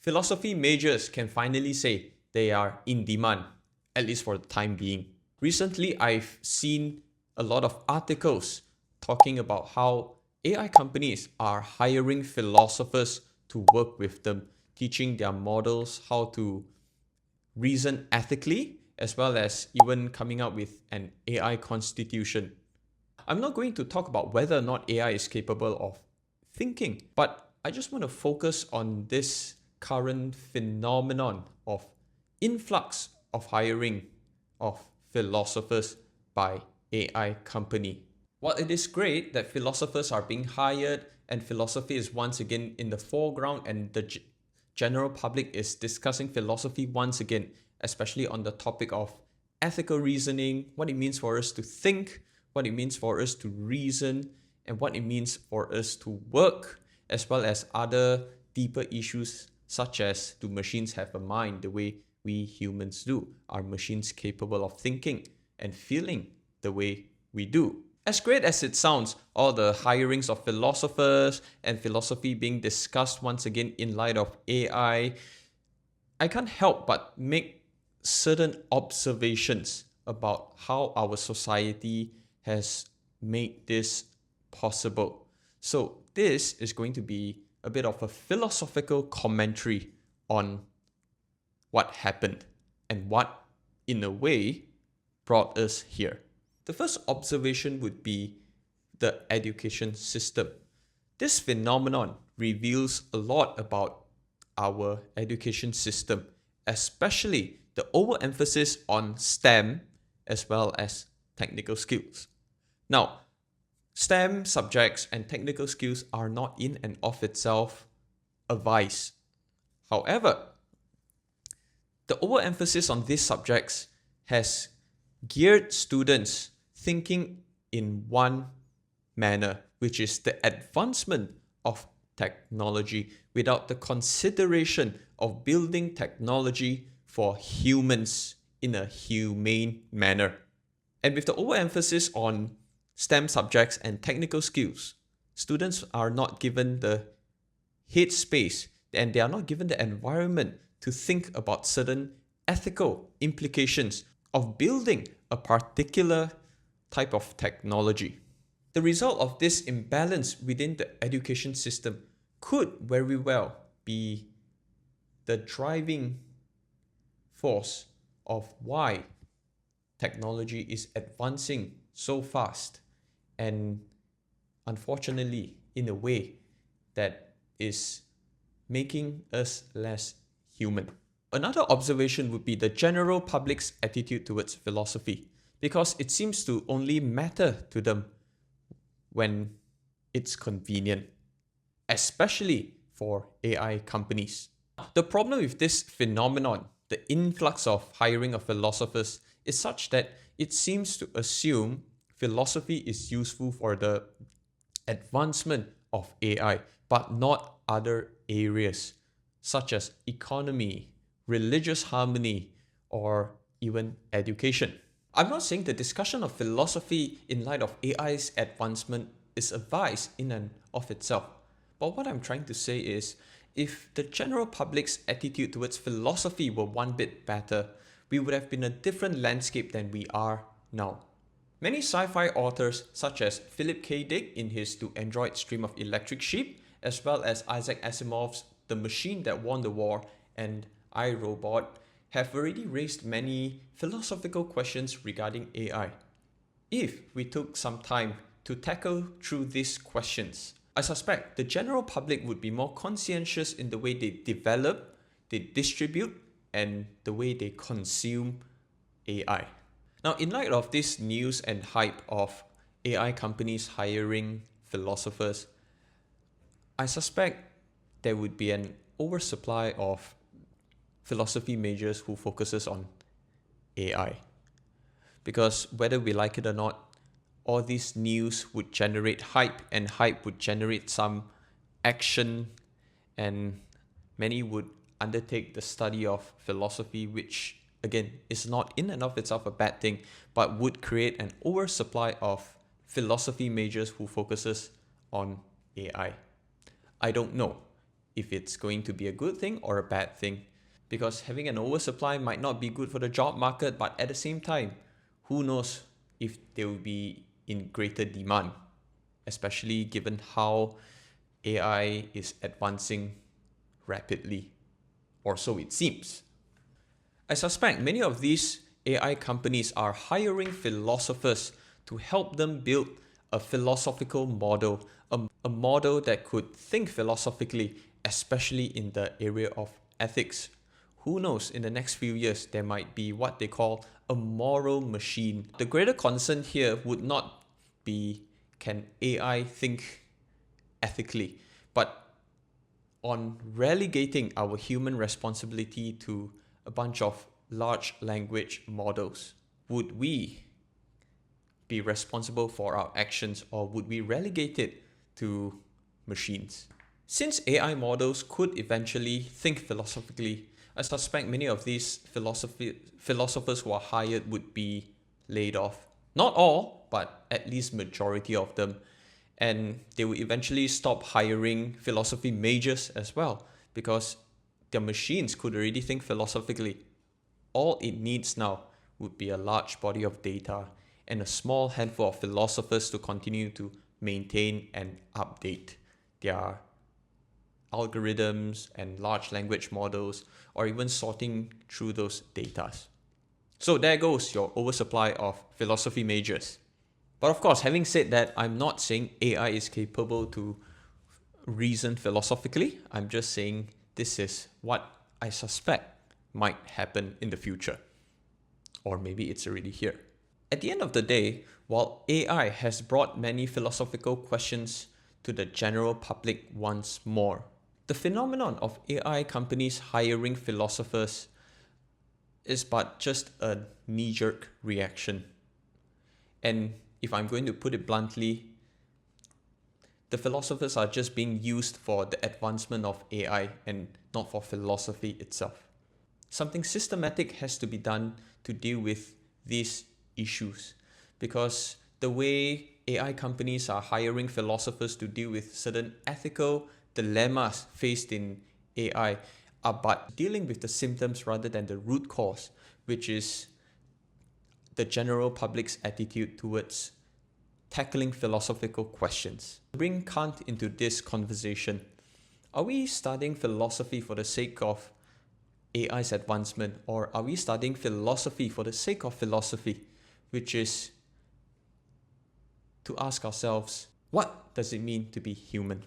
Philosophy majors can finally say they are in demand, at least for the time being. Recently, I've seen a lot of articles talking about how AI companies are hiring philosophers to work with them, teaching their models how to reason ethically, as well as even coming up with an AI constitution. I'm not going to talk about whether or not AI is capable of thinking, but I just want to focus on this current phenomenon of influx of hiring of philosophers by AI company. While it is great that philosophers are being hired and philosophy is once again in the foreground and the general public is discussing philosophy once again, especially on the topic of ethical reasoning, what it means for us to think, what it means for us to reason, and what it means for us to work, as well as other deeper issues such as, do machines have a mind the way we humans do? Are machines capable of thinking and feeling the way we do? As great as it sounds, all the hirings of philosophers and philosophy being discussed once again in light of AI, I can't help but make certain observations about how our society has made this possible. So this is going to be a bit of a philosophical commentary on what happened and what, in a way, brought us here. The first observation would be the education system. This phenomenon reveals a lot about our education system, especially the overemphasis on STEM as well as technical skills. Now, STEM subjects and technical skills are not in and of itself a vice. However, the overemphasis on these subjects has geared students thinking in one manner, which is the advancement of technology without the consideration of building technology for humans in a humane manner. And with the overemphasis on STEM subjects and technical skills, students are not given the headspace and they are not given the environment to think about certain ethical implications of building a particular type of technology. The result of this imbalance within the education system could very well be the driving force of why technology is advancing so fast and unfortunately in a way that is making us less human. Another observation would be the general public's attitude towards philosophy, because it seems to only matter to them when it's convenient, especially for AI companies. The problem with this phenomenon, the influx of hiring of philosophers, is such that it seems to assume philosophy is useful for the advancement of AI, but not other areas such as economy, religious harmony, or even education. I'm not saying the discussion of philosophy in light of AI's advancement is a vice in and of itself. But what I'm trying to say is, if the general public's attitude towards philosophy were one bit better, we would have been a different landscape than we are now. Many sci-fi authors such as Philip K. Dick in his To Android Stream of Electric Sheep, as well as Isaac Asimov's The Machine That Won the War and I, Robot, have already raised many philosophical questions regarding AI. If we took some time to tackle through these questions, I suspect the general public would be more conscientious in the way they develop, they distribute, and the way they consume AI. Now, in light of this news and hype of AI companies hiring philosophers, I suspect there would be an oversupply of philosophy majors who focuses on AI. Because whether we like it or not, all this news would generate hype, and hype would generate some action, and many would undertake the study of philosophy, which again is not in and of itself a bad thing, but would create an oversupply of philosophy majors who focuses on AI. I don't know. if it's going to be a good thing or a bad thing. Because having an oversupply might not be good for the job market, but at the same time, who knows if they will be in greater demand, especially given how AI is advancing rapidly, or so it seems. I suspect many of these AI companies are hiring philosophers to help them build a philosophical model, a model that could think philosophically, especially in the area of ethics. Who knows, in the next few years, there might be what they call a moral machine. The greater concern here would not be can AI think ethically, but on relegating our human responsibility to a bunch of large language models. Would we be responsible for our actions, or would we relegate it to machines? Since AI models could eventually think philosophically, I suspect many of these philosophers who are hired would be laid off. Not all, but at least majority of them. And they will eventually stop hiring philosophy majors as well, because their machines could already think philosophically. All it needs now would be a large body of data and a small handful of philosophers to continue to maintain and update their algorithms and large language models, or even sorting through those data. So there goes your oversupply of philosophy majors. But of course, having said that, I'm not saying AI is capable to reason philosophically. I'm just saying this is what I suspect might happen in the future. Or maybe it's already here. At the end of the day, while AI has brought many philosophical questions to the general public once more, the phenomenon of AI companies hiring philosophers is but just a knee-jerk reaction. And if I'm going to put it bluntly, the philosophers are just being used for the advancement of AI and not for philosophy itself. Something systematic has to be done to deal with these issues, because the way AI companies are hiring philosophers to deal with certain ethical dilemmas faced in AI are but dealing with the symptoms rather than the root cause, which is the general public's attitude towards tackling philosophical questions. Bring Kant into this conversation. Are we studying philosophy for the sake of AI's advancement, or are we studying philosophy for the sake of philosophy, which is to ask ourselves, what does it mean to be human?